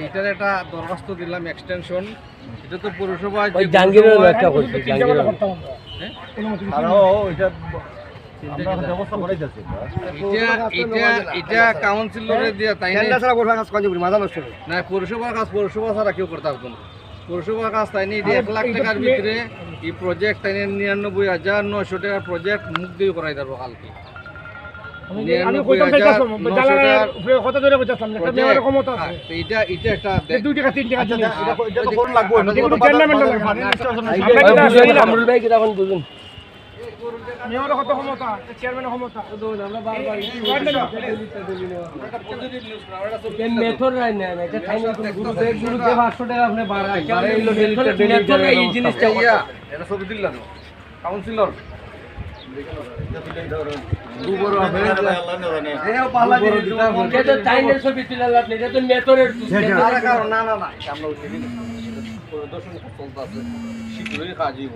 এটার একটা দরখাস্ত দিলাম এক্সটেনশন, এটা তো পৌরসভা ওই জাহাঙ্গীরের একটা কইছি জাহাঙ্গীরের এটা কাউন্সিলরে দিয়া তাই না পৌরসভার কাজ পৌরসভা ছাড়া কেউ করতে পারতো না। পৌরসভার কাজ তাই নিয়ে 1 লাখ টাকার ভিতরে এই প্রজেক্ট তাই 99,900 টাকার প্রজেক্ট মুখ দিয়ে করাই দেবো কালকে। আমরুল ভাই কিরকম বুঝুন মেথর রাই না এটা ফাইনাল গুরু 500 টাকা আপনি বাড়াই মেথর এই জিনিসটা এটা ছবি দিলাম কাউন্সিলর শীঘ্রই কাজ হইব।